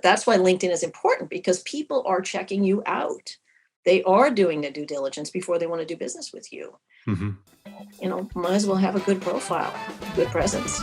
that's why LinkedIn is important, because people are checking you out. They are doing their due diligence before they want to do business with you. Mm-hmm. Might as well have a good profile, good presence.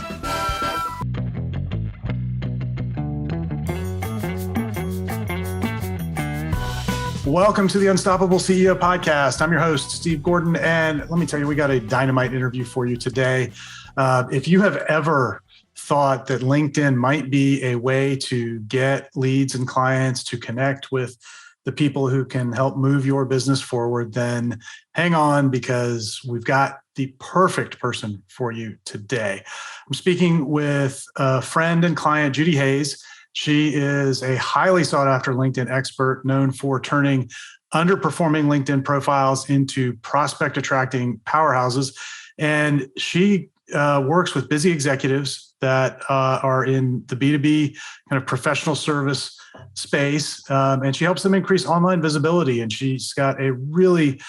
Welcome to the Unstoppable CEO podcast. I'm your host, Steve Gordon, and let me tell you, we got a dynamite interview for you today. If you have ever thought that LinkedIn might be a way to get leads and clients to connect with the people who can help move your business forward, then hang on, because we've got the perfect person for you today. I'm speaking with a friend and client, Judi Hays. She is a highly sought after LinkedIn expert known for turning underperforming LinkedIn profiles into prospect attracting powerhouses. And she works with busy executives that are in the B2B kind of professional service space. And she helps them increase online visibility. And she's got a really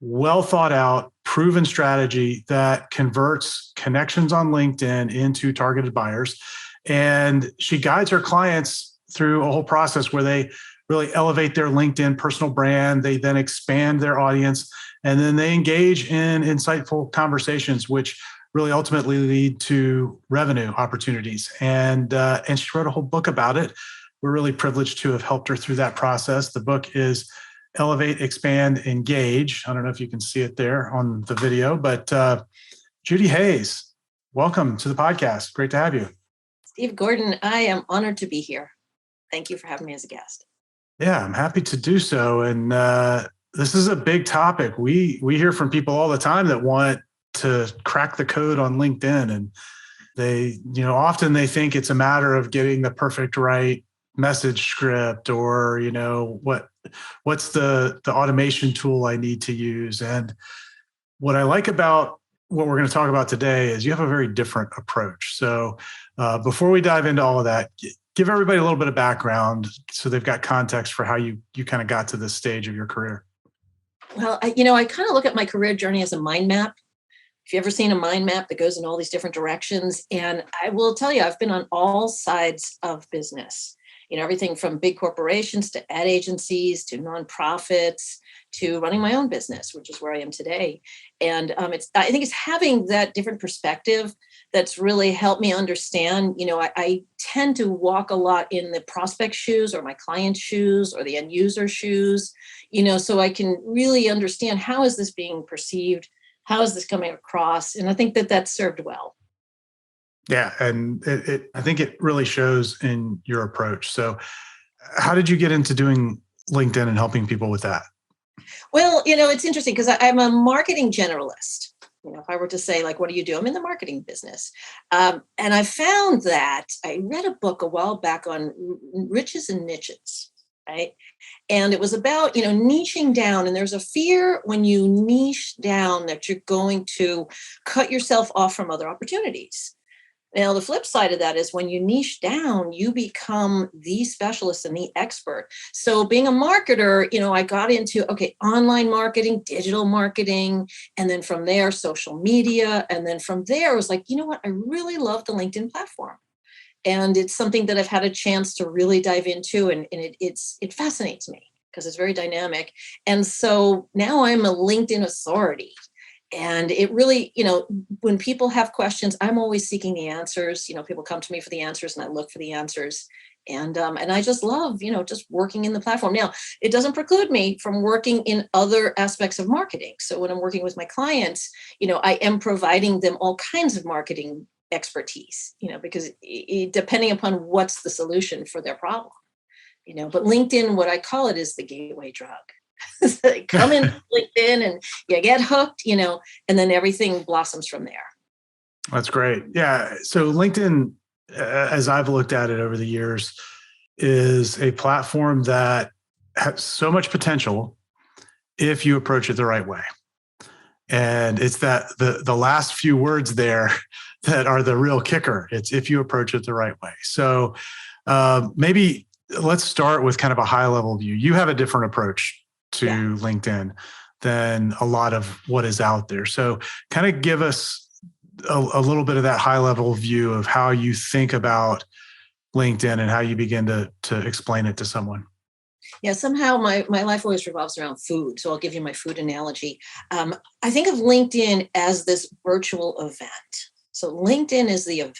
well thought out, proven strategy that converts connections on LinkedIn into targeted buyers. And she guides her clients through a whole process where they really elevate their LinkedIn personal brand. They then expand their audience, and then they engage in insightful conversations, which really ultimately lead to revenue opportunities. And she wrote a whole book about it. We're really privileged to have helped her through that process. The book is Elevate, Expand, Engage. I don't know if you can see it there on the video, but Judi Hays, welcome to the podcast. Great to have you. Steve Gordon, I am honored to be here. Thank you for having me as a guest. Yeah, I'm happy to do so. And this is a big topic. We hear from people all the time that want to crack the code on LinkedIn. And they, often they think it's a matter of getting the perfect right message script, or, what's the automation tool I need to use. And what I like about what we're going to talk about today is you have a very different approach. So before we dive into all of that, give everybody a little bit of background so they've got context for how you kind of got to this stage of your career. Well, I kind of look at my career journey as a mind map. If you've ever seen a mind map that goes in all these different directions, and I will tell you, I've been on all sides of business. Everything from big corporations to ad agencies to nonprofits to running my own business, which is where I am today. And I think it's having that different perspective that's really helped me understand. I tend to walk a lot in the prospect shoes or my client's shoes or the end user shoes, so I can really understand, how is this being perceived? How is this coming across? And I think that that's served well. Yeah. And I think it really shows in your approach. So how did you get into doing LinkedIn and helping people with that? Well, it's interesting because I'm a marketing generalist. If I were to say, what do you do? I'm in the marketing business. And I found that I read a book a while back on riches and niches, right? And it was about, niching down. And there's a fear when you niche down that you're going to cut yourself off from other opportunities. Now, the flip side of that is when you niche down, you become the specialist and the expert. So being a marketer, I got into, online marketing, digital marketing, and then from there, social media. And then from there, I was like, what? I really love the LinkedIn platform. And it's something that I've had a chance to really dive into. And it fascinates me because it's very dynamic. And so now I'm a LinkedIn authority. And it really, when people have questions, I'm always seeking the answers. People come to me for the answers and I look for the answers. And I just love, just working in the platform. Now, it doesn't preclude me from working in other aspects of marketing. So when I'm working with my clients, I am providing them all kinds of marketing expertise, because depending upon what's the solution for their problem, but LinkedIn, what I call it, is the gateway drug. So come in LinkedIn and you get hooked, and then everything blossoms from there. That's great. Yeah. So LinkedIn, as I've looked at it over the years, is a platform that has so much potential if you approach it the right way. And it's that the last few words there that are the real kicker. It's if you approach it the right way. So maybe let's start with kind of a high level view. You have a different approach to LinkedIn than a lot of what is out there. So kind of give us a little bit of that high level view of how you think about LinkedIn and how you begin to explain it to someone. Yeah, somehow my life always revolves around food. So I'll give you my food analogy. I think of LinkedIn as this virtual event. So LinkedIn is the event.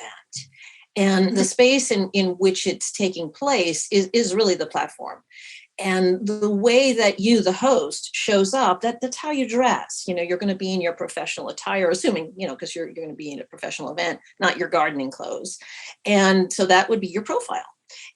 And the space in which it's taking place is really the platform. And the way that you, the host, shows up, that's how you dress. You're going to be in your professional attire, assuming, because you're going to be in a professional event, not your gardening clothes. And so that would be your profile.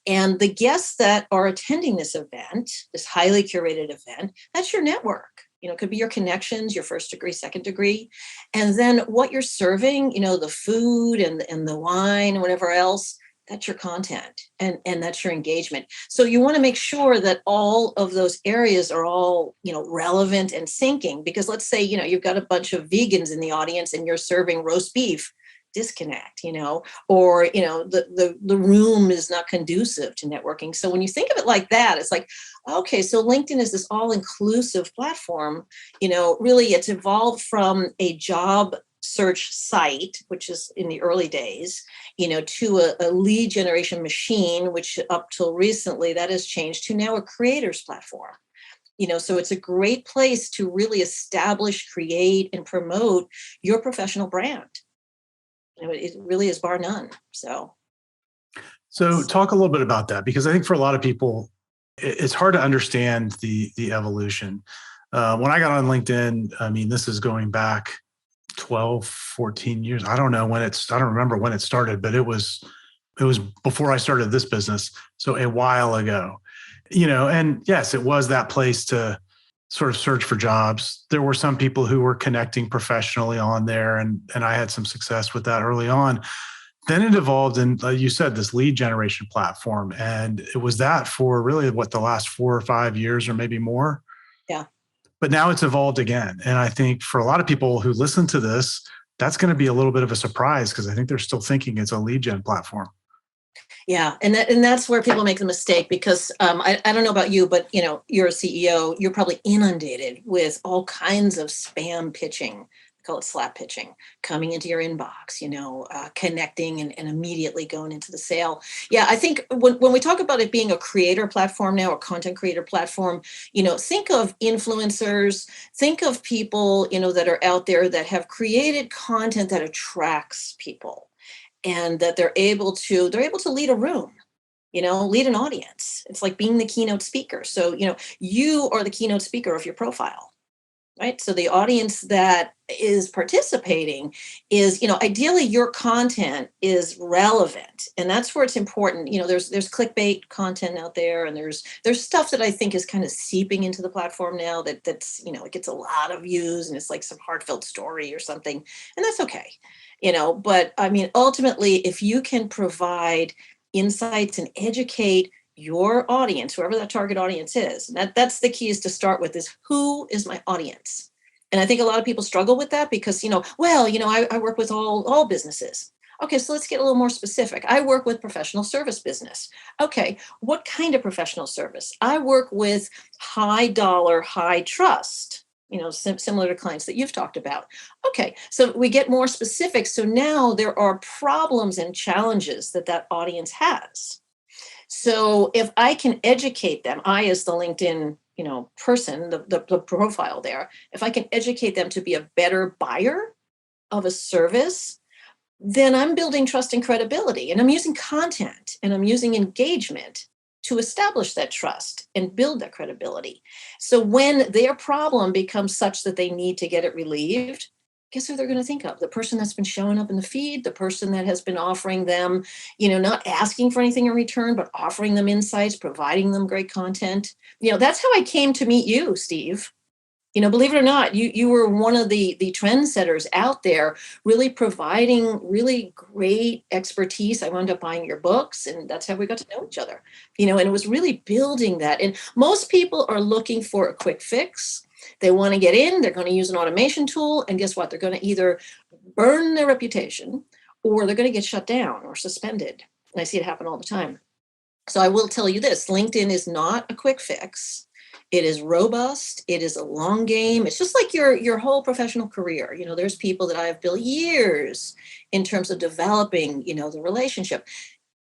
And the guests that are attending this event, this highly curated event, that's your network. It could be your connections, your first degree, second degree. And then what you're serving, the food and the wine and whatever else, that's your content and that's your engagement. So you want to make sure that all of those areas are all, relevant and syncing, because let's say, you've got a bunch of vegans in the audience and you're serving roast beef, disconnect, or, the room is not conducive to networking. So when you think of it like that, it's like, okay, so LinkedIn is this all inclusive platform, really it's evolved from a job search site, which is in the early days, to a lead generation machine, which up till recently that has changed to now a creators platform. So it's a great place to really establish, create, and promote your professional brand. It really is bar none. So Talk a little bit about that, because I think for a lot of people, it's hard to understand the evolution. When I got on LinkedIn, I mean, this is going back 12, 14 years. I don't remember when it started, but it was before I started this business. So a while ago, and yes, it was that place to sort of search for jobs. There were some people who were connecting professionally on there, and I had some success with that early on. Then it evolved, and you said, this lead generation platform, and it was that for really the last 4 or 5 years or maybe more. Yeah. But now it's evolved again. And I think for a lot of people who listen to this, that's going to be a little bit of a surprise, because I think they're still thinking it's a lead gen platform. Yeah. And that's where people make the mistake, because I don't know about you, but you're a CEO, you're probably inundated with all kinds of spam pitching. Call it slap pitching, coming into your inbox, connecting and immediately going into the sale. Yeah, I think when we talk about it being a creator platform now, a content creator platform, think of influencers, think of people, that are out there that have created content that attracts people, and that they're able to lead a room, lead an audience. It's like being the keynote speaker. So, you are the keynote speaker of your profile. Right. So the audience that is participating is, ideally your content is relevant. And that's where it's important. There's clickbait content out there, and there's stuff that I think is kind of seeping into the platform now that's, it gets a lot of views, and it's like some heartfelt story or something. And that's okay. But I mean, ultimately, if you can provide insights and educate your audience, whoever that target audience is. That's the key, is to start with is, who is my audience? And I think a lot of people struggle with that because, I work with all businesses. Okay, so let's get a little more specific. I work with professional service business. Okay, what kind of professional service? I work with high dollar, high trust, similar to clients that you've talked about. Okay, so we get more specific. So now there are problems and challenges that audience has. So if I can educate them, I as the LinkedIn, person, the profile there, if I can educate them to be a better buyer of a service, then I'm building trust and credibility, and I'm using content and I'm using engagement to establish that trust and build that credibility. So when their problem becomes such that they need to get it relieved, guess who they're going to think of? The person that's been showing up in the feed, the person that has been offering them, not asking for anything in return, but offering them insights, providing them great content. That's how I came to meet you, Steve. Believe it or not, you were one of the trendsetters out there, really providing really great expertise. I wound up buying your books, and that's how we got to know each other. And it was really building that. And most people are looking for a quick fix. They want to get in, they're going to use an automation tool, and guess what? They're going to either burn their reputation, or they're going to get shut down or suspended. And I see it happen all the time. So I will tell you this, LinkedIn is not a quick fix. It is robust. It is a long game. It's just like your whole professional career. There's people that I have built years in terms of developing, the relationship.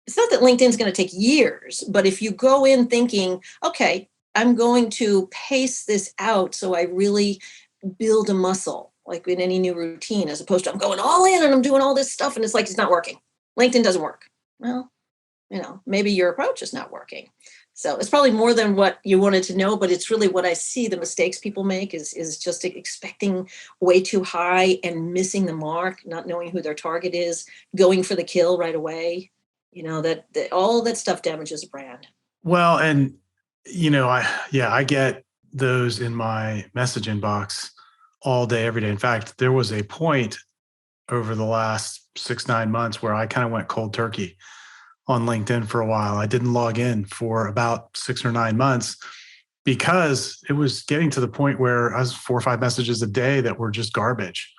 It's not that LinkedIn's going to take years, but if you go in thinking, okay, I'm going to pace this out so I really build a muscle, like in any new routine, as opposed to I'm going all in and I'm doing all this stuff and it's like it's not working. LinkedIn doesn't work. Well, maybe your approach is not working. So it's probably more than what you wanted to know, but it's really what I see the mistakes people make is just expecting way too high and missing the mark, not knowing who their target is, going for the kill right away. That all that stuff damages a brand. Well, and I get those in my message inbox all day, every day. In fact, there was a point over the last 6-9 months where I kind of went cold turkey on LinkedIn for a while. I didn't log in for about 6 or 9 months because it was getting to the point where I was 4 or 5 messages a day that were just garbage.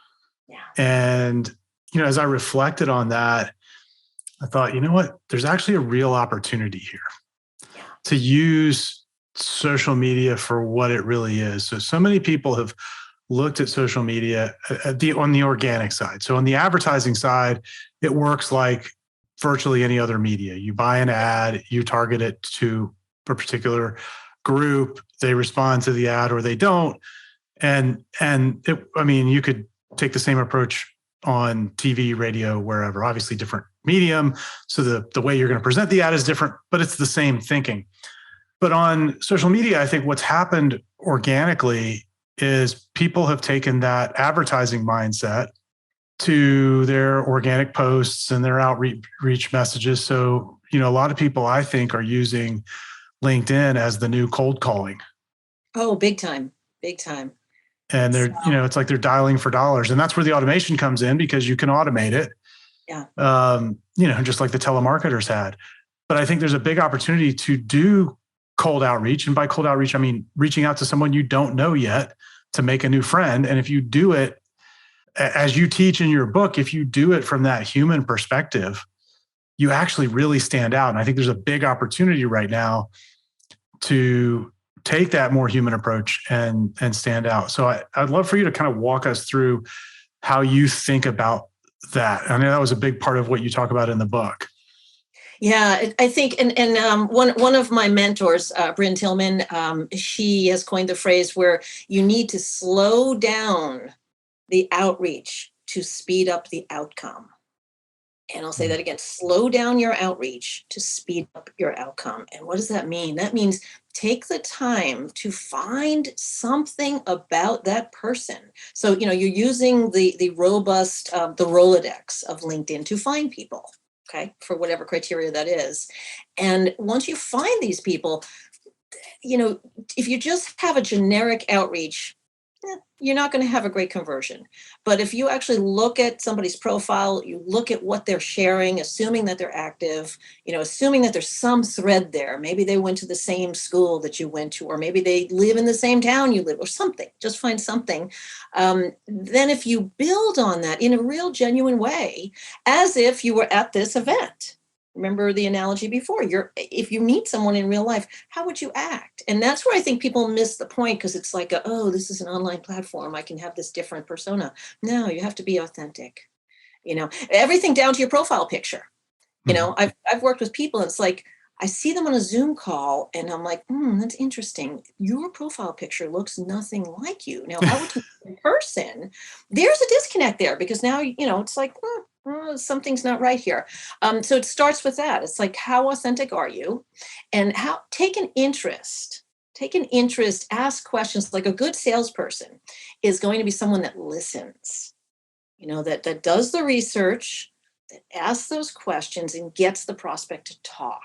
Yeah. And, as I reflected on that, I thought, you know what, there's actually a real opportunity here to use social media for what it really is. So many people have looked at social media on the organic side. So on the advertising side, it works like virtually any other media. You buy an ad, you target it to a particular group, they respond to the ad or they don't. You could take the same approach on TV, radio, wherever, obviously different medium. So the way you're going to present the ad is different, but it's the same thinking. But on social media, I think what's happened organically is people have taken that advertising mindset to their organic posts and their outreach messages. So, a lot of people, I think, are using LinkedIn as the new cold calling. Oh, big time, big time. And they're, it's like they're dialing for dollars. And that's where the automation comes in because you can automate it. Yeah. Just like the telemarketers had. But I think there's a big opportunity to do cold outreach. And by cold outreach, I mean reaching out to someone you don't know yet to make a new friend. And if you do it, as you teach in your book, if you do it from that human perspective, you actually really stand out. And I think there's a big opportunity right now to take that more human approach and stand out. So I'd love for you to kind of walk us through how you think about that. I know that was a big part of what you talk about in the book. Yeah, I think, and one of my mentors, Bryn Tillman, she has coined the phrase where you need to slow down the outreach to speed up the outcome. And I'll say that again, slow down your outreach to speed up your outcome. And what does that mean? That means take the time to find something about that person. So, you're using the robust, the Rolodex of LinkedIn to find people, okay, for whatever criteria that is. And once you find these people, if you just have a generic outreach, you're not going to have a great conversion. But if you actually look at somebody's profile, you look at what they're sharing, assuming that they're active, assuming that there's some thread there. Maybe they went to the same school that you went to, or maybe they live in the same town you live, or something. Just find something. Then if you build on that in a real genuine way, as if you were at this event. Remember the analogy before, if you meet someone in real life, how would you act? And that's where I think people miss the point, because it's like, this is an online platform. I can have this different persona. No, you have to be authentic. Everything down to your profile picture. I've worked with people and it's like, I see them on a Zoom call and I'm like, that's interesting. Your profile picture looks nothing like you. Now, how would you in person? There's a disconnect there because now, it's like, something's not right here. So it starts with that. It's like, how authentic are you? And take an interest, ask questions. Like a good salesperson is going to be someone that listens, that does the research, that asks those questions and gets the prospect to talk.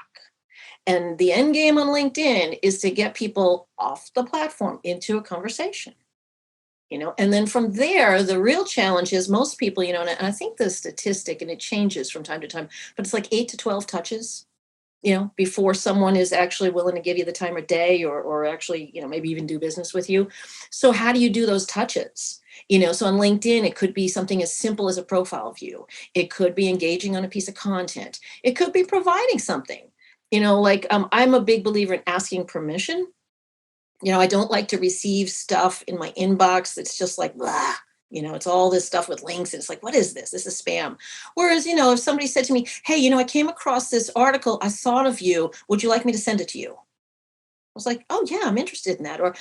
And the end game on LinkedIn is to get people off the platform into a conversation. And then from there, the real challenge is most people, and I think the statistic, and it changes from time to time, but it's like 8 to 12 touches, before someone is actually willing to give you the time of day or actually, maybe even do business with you. So how do you do those touches? So on LinkedIn, it could be something as simple as a profile view. It could be engaging on a piece of content. It could be providing something, I'm a big believer in asking permission. I don't like to receive stuff in my inbox that's just like, blah. It's all this stuff with links. And it's like, what is this? This is spam. Whereas, if somebody said to me, hey, I came across this article. I thought of you. Would you like me to send it to you? I was like, oh yeah, I'm interested in that. Or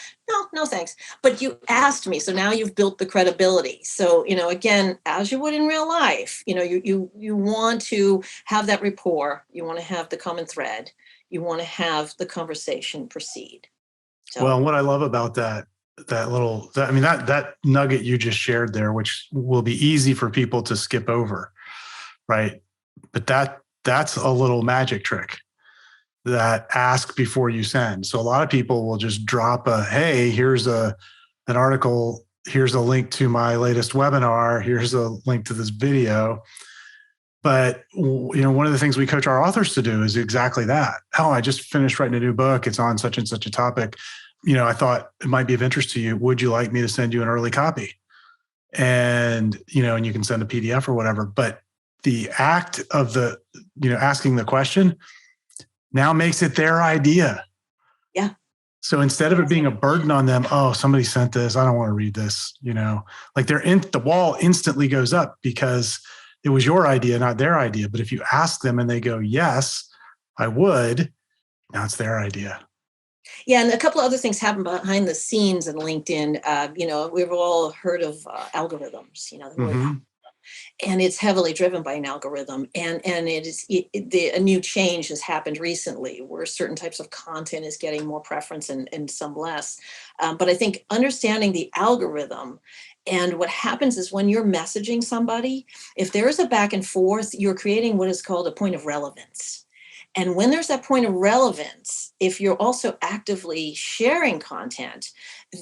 no, thanks. But you asked me. So now you've built the credibility. So, again, as you would in real life, you want to have that rapport. You want to have the common thread. You want to have the conversation proceed. Well, So what I love about that nugget you just shared there, which will be easy for people to skip over, right? But that's a little magic trick, that ask before you send. So a lot of people will just drop hey, here's an article, here's a link to my latest webinar, here's a link to this video. But one of the things we coach our authors to do is exactly that. Oh, I just finished writing a new book. It's on such and such a topic. I thought it might be of interest to you. Would you like me to send you an early copy? And and you can send a PDF or whatever. But the act of asking the question now makes it their idea. yeah. So instead of it being a burden on them, oh, somebody sent this, I don't want to read this, like the wall instantly goes up because it was your idea, not their idea. But if you ask them and they go, yes, I would, now it's their idea. Yeah, and a couple of other things happen behind the scenes in LinkedIn. We've all heard of algorithms, the word Mm-hmm. and it's heavily driven by an algorithm. And a new change has happened recently where certain types of content is getting more preference and some less. But I think understanding the algorithm and what happens is when you're messaging somebody, if there is a back and forth, you're creating what is called a point of relevance. And when there's that point of relevance, if you're also actively sharing content,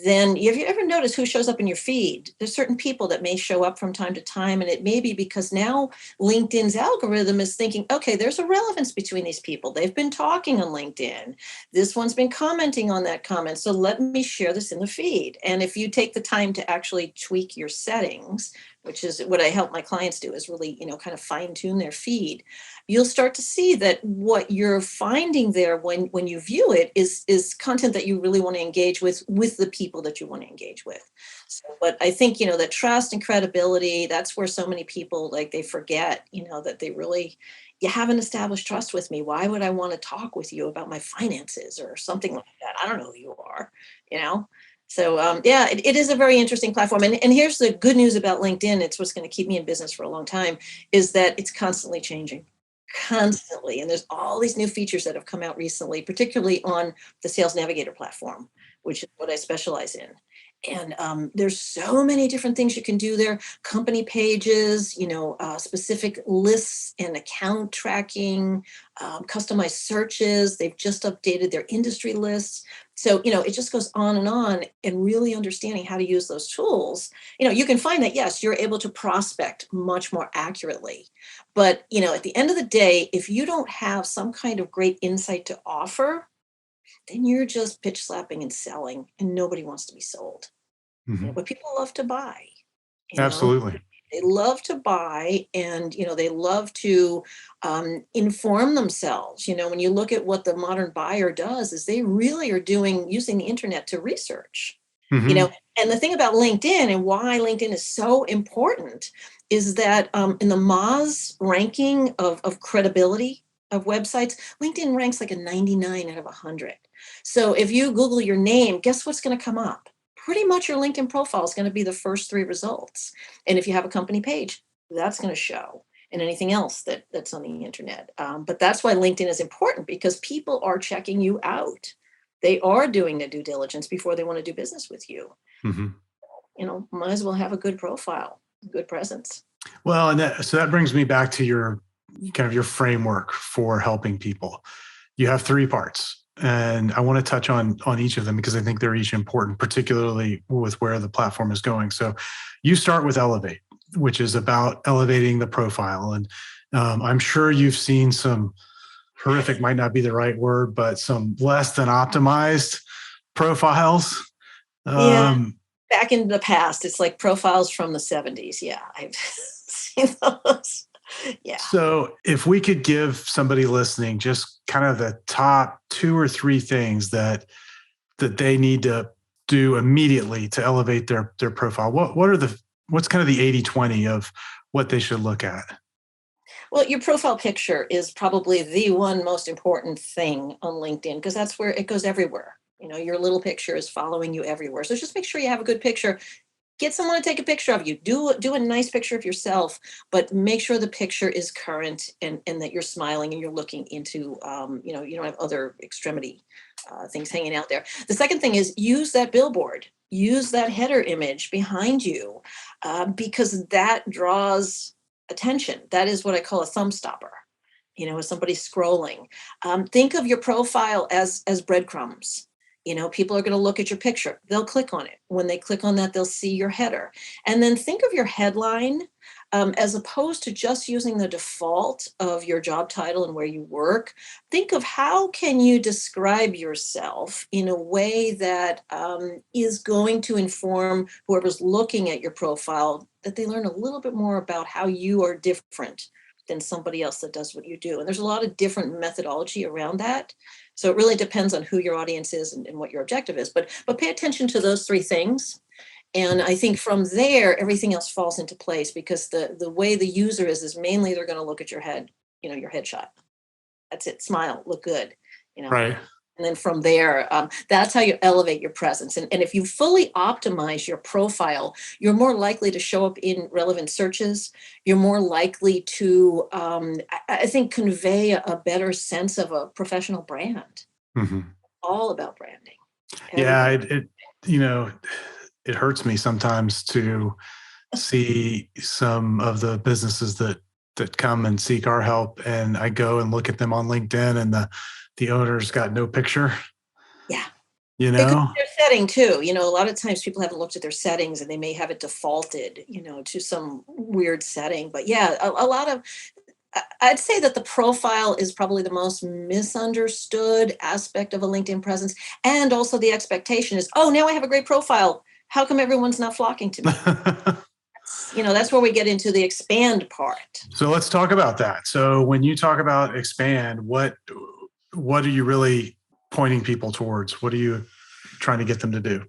then have you ever noticed who shows up in your feed? There's certain people that may show up from time to time, and it may be because now LinkedIn's algorithm is thinking, okay, there's a relevance between these people. They've been talking on LinkedIn. This one's been commenting on that comment. So let me share this in the feed. And if you take the time to actually tweak your settings, which is what I help my clients do, is really, kind of fine tune their feed, you'll start to see that what you're finding there when you view it is content that you really want to engage with the people that you want to engage with. So, but I think, that trust and credibility, that's where so many people, like, they forget, that you haven't established trust with me. Why would I want to talk with you about my finances or something like that? I don't know who you are, So it is a very interesting platform. And here's the good news about LinkedIn. It's what's going to keep me in business for a long time, is that it's constantly changing. Constantly. And there's all these new features that have come out recently, particularly on the Sales Navigator platform, which is what I specialize in. And there's so many different things you can do there. Company pages, specific lists and account tracking, customized searches. They've just updated their industry lists. So, it just goes on, and really understanding how to use those tools. You can find that, yes, you're able to prospect much more accurately. But, at the end of the day, if you don't have some kind of great insight to offer, then you're just pitch slapping and selling, and nobody wants to be sold. Mm-hmm. But people love to buy. Absolutely. They love to buy, and they love to inform themselves. When you look at what the modern buyer does, is they really are using the internet to research. Mm-hmm. And the thing about LinkedIn and why LinkedIn is so important is that in the Moz ranking of credibility of websites, LinkedIn ranks like a 99 out of 100. So if you Google your name, guess what's going to come up? Pretty much your LinkedIn profile is going to be the first 3 results. And if you have a company page, that's going to show, and anything else that's on the internet. But that's why LinkedIn is important, because people are checking you out. They are doing their due diligence before they want to do business with you. Mm-hmm. Might as well have a good profile, good presence. Well, and that brings me back to your framework for helping people. You have 3 parts. And I want to touch on each of them because I think they're each important, particularly with where the platform is going. So you start with Elevate, which is about elevating the profile. And I'm sure you've seen some horrific, might not be the right word, but some less than optimized profiles. Back in the past, it's like profiles from the 70s. Yeah, I've seen those. Yeah. So if we could give somebody listening just kind of the top 2 or 3 things that they need to do immediately to elevate their profile, what are the what's kind of the 80-20 of what they should look at? Well, your profile picture is probably the one most important thing on LinkedIn because that's where it goes everywhere. Your little picture is following you everywhere. So just make sure you have a good picture. Get someone to take a picture of you. Do a nice picture of yourself, but make sure the picture is current and that you're smiling and you're looking into, you don't have other extremity things hanging out there. The second thing is use that billboard. Use that header image behind you because that draws attention. That is what I call a thumb stopper. As somebody scrolling, think of your profile as breadcrumbs. People are going to look at your picture. They'll click on it. When they click on that, they'll see your header. And then think of your headline as opposed to just using the default of your job title and where you work. Think of how can you describe yourself in a way that is going to inform whoever's looking at your profile, that they learn a little bit more about how you are different than somebody else that does what you do. And there's a lot of different methodology around that. So it really depends on who your audience is and what your objective is. But pay attention to those three things. And I think from there, everything else falls into place because the way the user is mainly they're going to look at your head, your headshot. That's it. Smile, look good, Right. And then from there, that's how you elevate your presence. And if you fully optimize your profile, you're more likely to show up in relevant searches. You're more likely to, I think, convey a better sense of a professional brand. Mm-hmm. All about branding. Yeah, it hurts me sometimes to see some of the businesses that come and seek our help, and I go and look at them on LinkedIn, and the owner's got no picture. Yeah. It could be their setting too. A lot of times people haven't looked at their settings and they may have it defaulted, to some weird setting. But yeah, a lot of, I'd say that the profile is probably the most misunderstood aspect of a LinkedIn presence. And also the expectation is, oh, now I have a great profile. How come everyone's not flocking to me? That's where we get into the expand part. So let's talk about that. So when you talk about expand, what are you really pointing people towards? What are you trying to get them to do?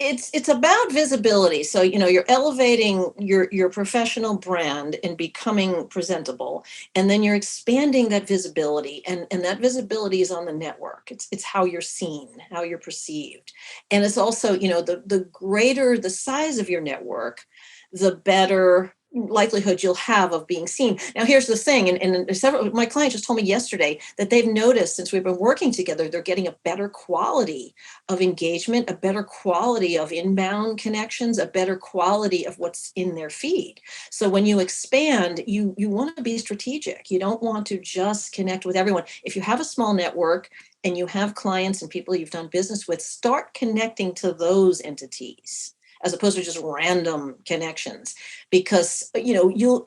It's about visibility. So, you're elevating your professional brand and becoming presentable. And then you're expanding that visibility. And that visibility is on the network. It's how you're seen, how you're perceived. And it's also, the greater the size of your network, the better likelihood you'll have of being seen. Now, here's the thing, and several my clients just told me yesterday that they've noticed since we've been working together, they're getting a better quality of engagement, a better quality of inbound connections, a better quality of what's in their feed. So when you expand, you want to be strategic. You don't want to just connect with everyone. If you have a small network and you have clients and people you've done business with, start connecting to those entities as opposed to just random connections, because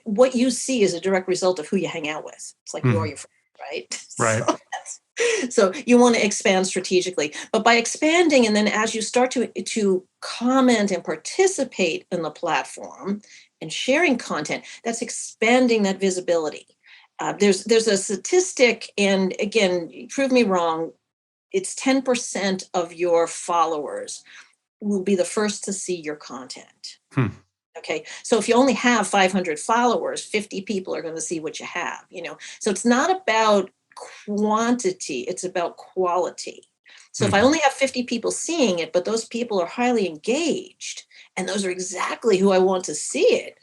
what you see is a direct result of who you hang out with. It's like you are your friend, right? Right. So you want to expand strategically, but by expanding, and then as you start to comment and participate in the platform and sharing content, that's expanding that visibility. There's a statistic, and again, prove me wrong. It's 10% of your followers will be the first to see your content. Okay. So if you only have 500 followers, 50 people are going to see what you have, So it's not about quantity, it's about quality. So if I only have 50 people seeing it, but those people are highly engaged and those are exactly who I want to see it,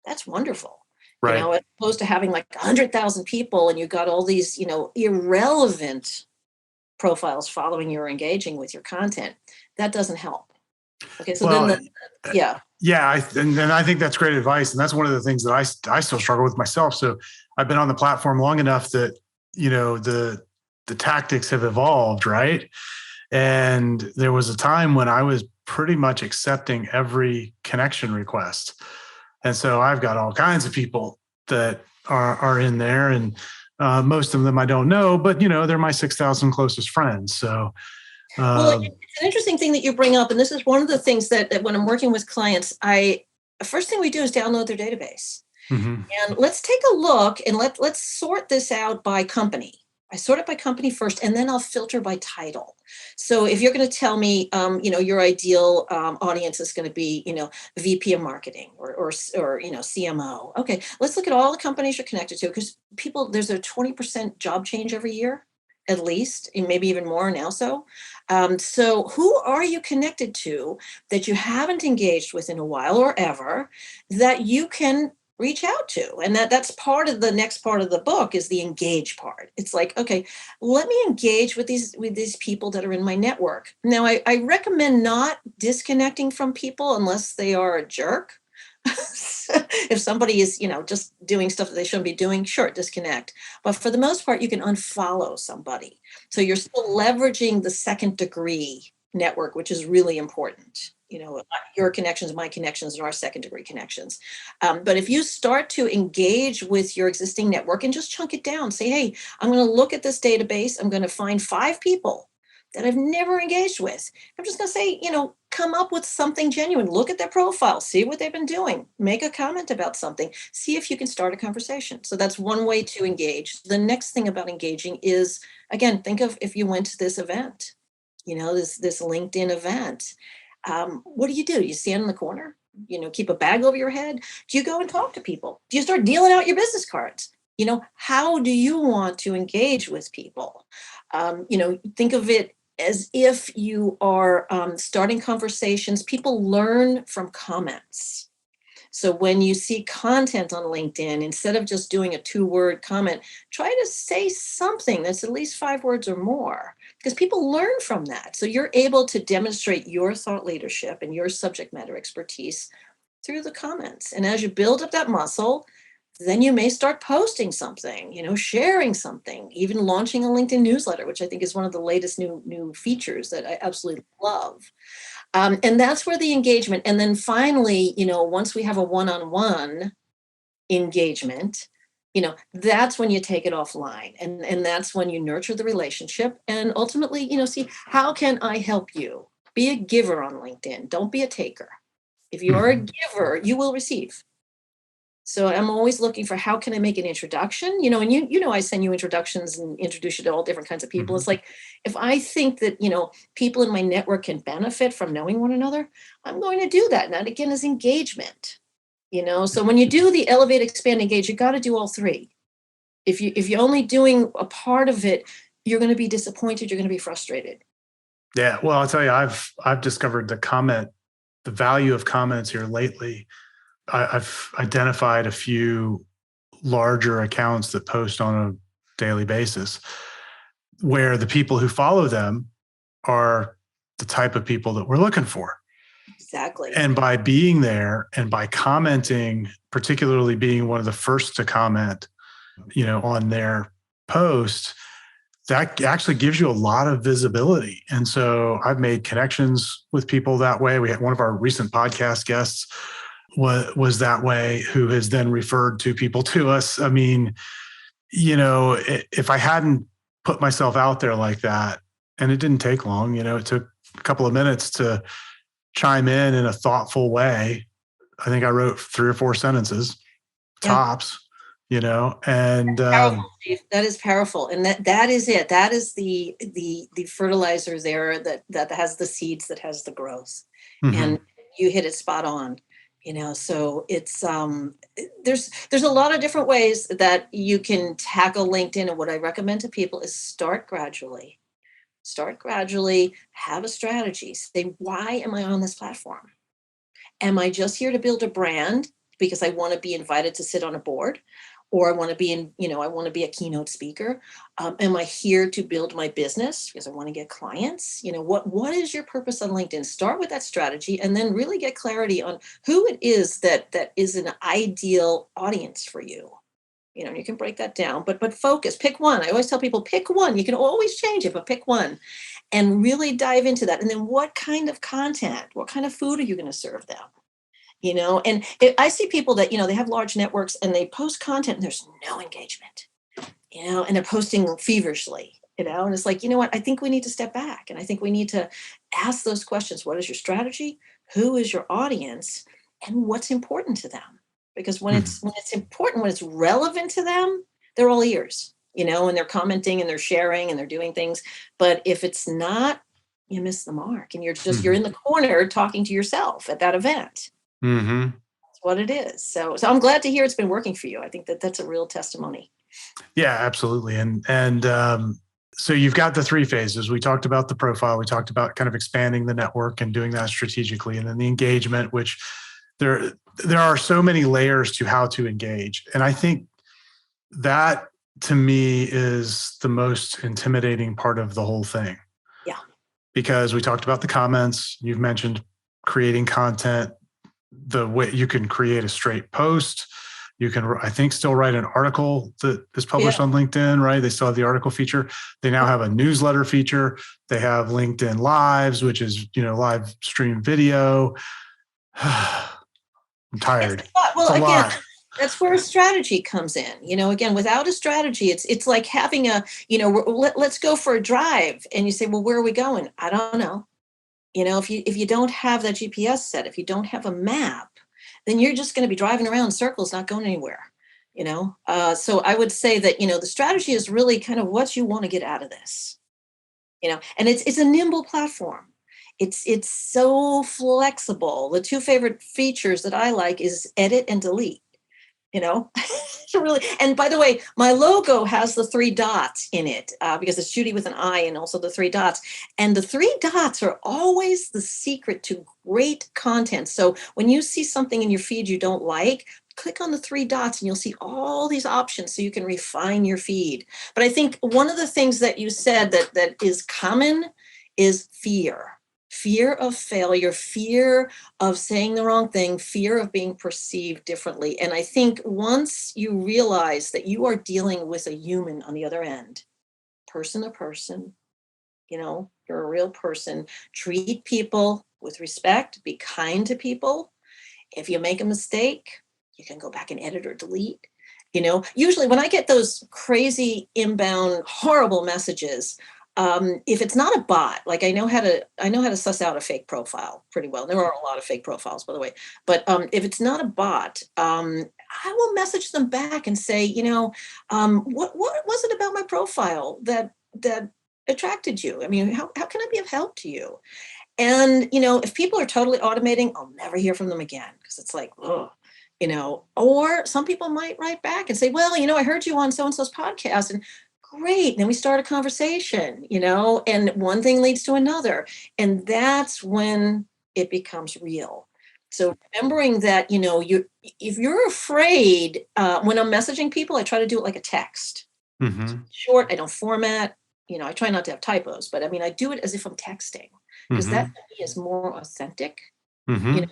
that's wonderful. Right. As opposed to having like 100,000 people and you got all these, irrelevant profiles following you or engaging with your content. That doesn't help. Okay, so yeah. And I think that's great advice, and that's one of the things that I still struggle with myself. So I've been on the platform long enough that the tactics have evolved, right? And there was a time when I was pretty much accepting every connection request, and so I've got all kinds of people that are in there, and most of them I don't know, but they're my 6,000 closest friends. So. Well, it's an interesting thing that you bring up, and this is one of the things that when I'm working with clients, the first thing we do is download their database, and let's take a look and let's sort this out by company. I sort it by company first, and then I'll filter by title. So if you're going to tell me, your ideal audience is going to be, VP of marketing or CMO. Okay, let's look at all the companies you're connected to, because there's a 20% job change every year, at least, and maybe even more now. So who are you connected to that you haven't engaged with in a while or ever, that you can reach out to? And that's part of the next part of the book, is the engage part. It's like, okay, let me engage with these people that are in my network. Now, I recommend not disconnecting from people unless they are a jerk. If somebody is, just doing stuff that they shouldn't be doing, sure, disconnect. But for the most part, you can unfollow somebody. So you're still leveraging the second degree network, which is really important. Your connections, my connections, and our second degree connections. But if you start to engage with your existing network and just chunk it down, say, hey, I'm going to look at this database. I'm going to find 5 people that I've never engaged with. I'm just going to say, come up with something genuine. Look at their profile, see what they've been doing, make a comment about something, see if you can start a conversation. So that's one way to engage. The next thing about engaging is, again, think of if you went to this event, this LinkedIn event. What do? You stand in the corner, keep a bag over your head? Do you go and talk to people? Do you start dealing out your business cards? How do you want to engage with people? Think of it as if you are starting conversations. People learn from comments. So when you see content on LinkedIn, instead of just doing a 2-word comment, try to say something that's at least 5 words or more, because people learn from that. So you're able to demonstrate your thought leadership and your subject matter expertise through the comments. And as you build up that muscle, then you may start posting something, sharing something, even launching a LinkedIn newsletter, which I think is one of the latest new features that I absolutely love. And that's where the engagement. And then finally, once we have a one-on-one engagement, that's when you take it offline. And that's when you nurture the relationship and ultimately, see, how can I help you? Be a giver on LinkedIn. Don't be a taker. If you are a giver, you will receive. So I'm always looking for, how can I make an introduction? And I send you introductions and introduce you to all different kinds of people. It's like, if I think that, people in my network can benefit from knowing one another, I'm going to do that. And that again is engagement. So when you do the elevate, expand, engage, you got to do all 3. If you're only doing a part of it, you're going to be disappointed. You're going to be frustrated. Yeah. Well, I'll tell you, I've discovered the value of comments here lately. I've identified a few larger accounts that post on a daily basis, where the people who follow them are the type of people that we're looking for. Exactly. And by being there and by commenting, particularly being one of the first to comment, on their post, that actually gives you a lot of visibility. And so I've made connections with people that way. We had one of our recent podcast guests was that way, who has then referred 2 people to us. I mean, if I hadn't put myself out there like that, and it didn't take long, it took a couple of minutes to chime in a thoughtful way. I think I wrote 3 or 4 sentences, tops, and powerful, Steve. That is powerful. And that is it. That is the fertilizer there that has the seeds, that has the growth. And you hit it spot on. So it's there's a lot of different ways that you can tackle LinkedIn. And what I recommend to people is start gradually, have a strategy. Say, why am I on this platform? Am I just here to build a brand because I want to be invited to sit on a board? Or I want to be I want to be a keynote speaker. Am I here to build my business because I want to get clients? What is your purpose on LinkedIn? Start with that strategy, and then really get clarity on who it is that is an ideal audience for you. And you can break that down, but focus, pick one. I always tell people, pick one. You can always change it, but pick one and really dive into that. And then what kind of content, what kind of food are you going to serve them? And I see people that, they have large networks and they post content and there's no engagement, and they're posting feverishly, and it's like, what? I think we need to step back, and I think we need to ask those questions. What is your strategy? Who is your audience? And what's important to them? Because when it's important, when it's relevant to them, they're all ears. and they're commenting and they're sharing and they're doing things. But if it's not, you miss the mark, and you're in the corner talking to yourself at that event. Mm-hmm. That's what it is. So I'm glad to hear it's been working for you. I think that's a real testimony. Yeah, absolutely. So you've got the three phases. We talked about the profile. We talked about kind of expanding the network and doing that strategically, and then the engagement, which there are so many layers to how to engage. And I think that, to me, is the most intimidating part of the whole thing. Yeah. Because we talked about the comments. You've mentioned creating content, the way you can create a straight post. You can, I think, still write an article that is published on LinkedIn, right? They still have the article feature. They now have a newsletter feature. They have LinkedIn Lives, which is, live stream video. I'm tired. Well, it's a again, lot. that's where a strategy comes in. Again, without a strategy, it's like having let's go for a drive. And you say, well, where are we going? I don't know. If you don't have that GPS set, if you don't have a map, then you're just going to be driving around in circles, not going anywhere. So I would say that, the strategy is really kind of what you want to get out of this, and it's a nimble platform. It's so flexible. The two favorite features that I like is edit and delete. Really. And by the way, my logo has the 3 dots in it because it's Judi with an I and also the 3 dots. And the 3 dots are always the secret to great content. So when you see something in your feed you don't like, click on the 3 dots and you'll see all these options so you can refine your feed. But I think one of the things that you said that is common is fear. Fear of failure, fear of saying the wrong thing, fear of being perceived differently. And I think once you realize that you are dealing with a human on the other end, person to person, you're a real person, treat people with respect, be kind to people. If you make a mistake, you can go back and edit or delete. Usually when I get those crazy inbound horrible messages, if it's not a bot, like I know how to suss out a fake profile pretty well. There are a lot of fake profiles, by the way. But if it's not a bot, I will message them back and say, what was it about my profile that attracted you? I mean, how can I be of help to you? And if people are totally automating, I'll never hear from them again because it's like, oh. Or some people might write back and say, well, I heard you on so-and-so's podcast, and great. And then we start a conversation, and one thing leads to another. And that's when it becomes real. So remembering that, if you're afraid, when I'm messaging people, I try to do it like a text. Mm-hmm. Short, I don't format, I try not to have typos, but I do it as if I'm texting because that to me is more authentic. Mm-hmm.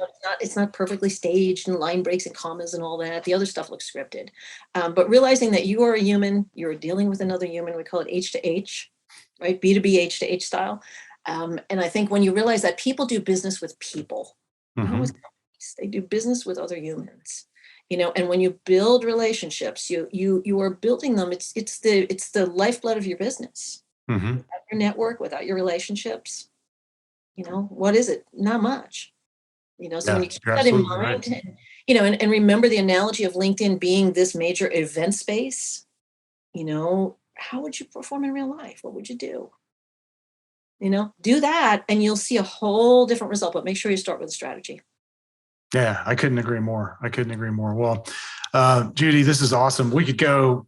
It's not perfectly staged and line breaks and commas and all that. The other stuff looks scripted. But realizing that you are a human, you're dealing with another human. We call it H to H, right? B2B, H to H style. And I think when you realize that people do business with people, not with companies, they do business with other humans. And when you build relationships, you are building them. It's the lifeblood of your business. Mm-hmm. Without your network, without your relationships, what is it? Not much. So when you keep that in mind, right. and remember the analogy of LinkedIn being this major event space, how would you perform in real life? What would you do? Do that and you'll see a whole different result, but make sure you start with a strategy. Yeah, I couldn't agree more. Well, Judi, this is awesome. We could go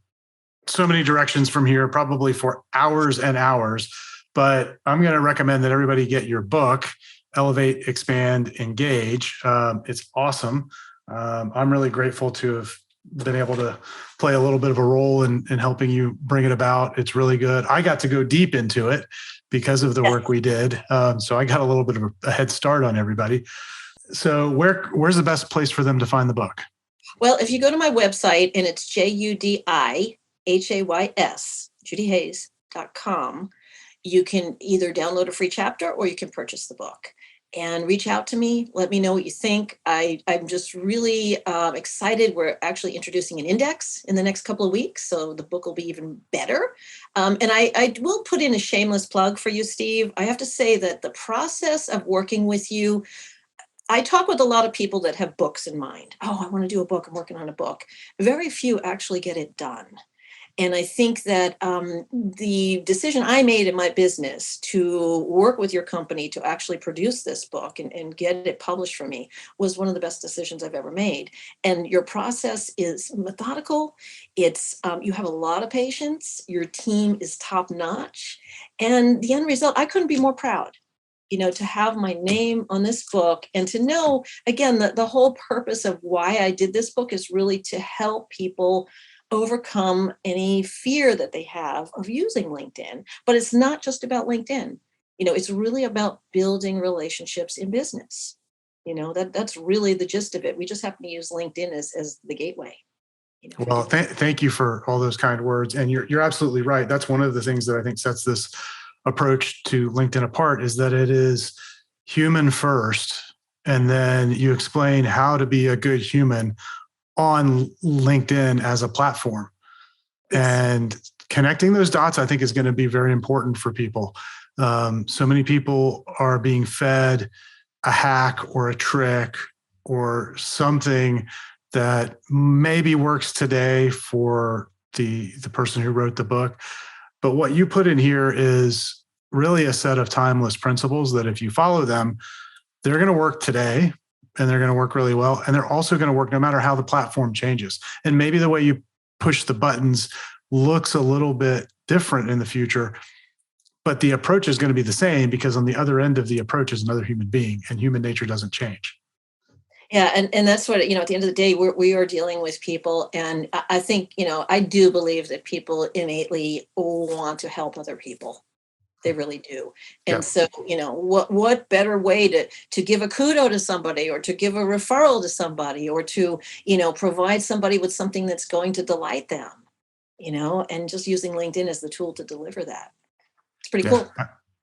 so many directions from here, probably for hours and hours, but I'm going to recommend that everybody get your book, Elevate, Expand, Engage. It's awesome. I'm really grateful to have been able to play a little bit of a role in helping you bring it about. It's really good. I got to go deep into it because of the work we did. So I got a little bit of a head start on everybody. So where's the best place for them to find the book? Well, if you go to my website and it's JUDIHAYS, JudiHays.com, you can either download a free chapter or you can purchase the book. And reach out to me. Let me know what you think. I'm just really excited. We're actually introducing an index in the next couple of weeks, so the book will be even better. And I will put in a shameless plug for you, Steve. I have to say that the process of working with you, I talk with a lot of people that have books in mind. Oh, I want to do a book. I'm working on a book. Very few actually get it done. And I think that the decision I made in my business to work with your company to actually produce this book and get it published for me was one of the best decisions I've ever made. And your process is methodical. It's you have a lot of patience. Your team is top notch, and the end result, I couldn't be more proud. To have my name on this book and to know, again, the whole purpose of why I did this book is really to help people overcome any fear that they have of using LinkedIn. But it's not just about LinkedIn. It's really about building relationships in business. That's really the gist of it. We just happen to use LinkedIn as the gateway. Well, thank you for all those kind words. And you're absolutely right. That's one of the things that I think sets this approach to LinkedIn apart, is that it is human first. And then you explain how to be a good human on LinkedIn as a platform. Yes. And connecting those dots, I think, is going to be very important for people. So many people are being fed a hack or a trick or something that maybe works today for the person who wrote the book. But what you put in here is really a set of timeless principles that if you follow them, they're going to work today and they're going to work really well. And they're also going to work no matter how the platform changes. And maybe the way you push the buttons looks a little bit different in the future, but the approach is going to be the same, because on the other end of the approach is another human being, and human nature doesn't change. Yeah, and that's what, at the end of the day, we are dealing with people. And I think, I do believe that people innately want to help other people. They really do. And Yeah. so, what better way to give a kudo to somebody, or to give a referral to somebody, or to, provide somebody with something that's going to delight them, and just using LinkedIn as the tool to deliver that. It's pretty cool.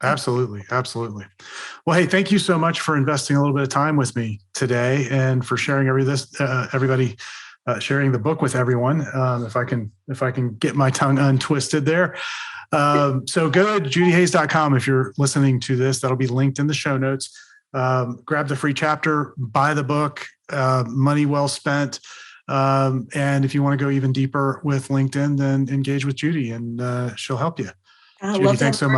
Absolutely. Absolutely. Well, hey, thank you so much for investing a little bit of time with me today and for sharing everybody sharing the book with everyone. If I can get my tongue untwisted there. So go to judihays.com. If you're listening to this, that'll be linked in the show notes. Grab the free chapter, buy the book, money well spent. And if you want to go even deeper with LinkedIn, then engage with Judi, and she'll help you. Judi, thanks so much.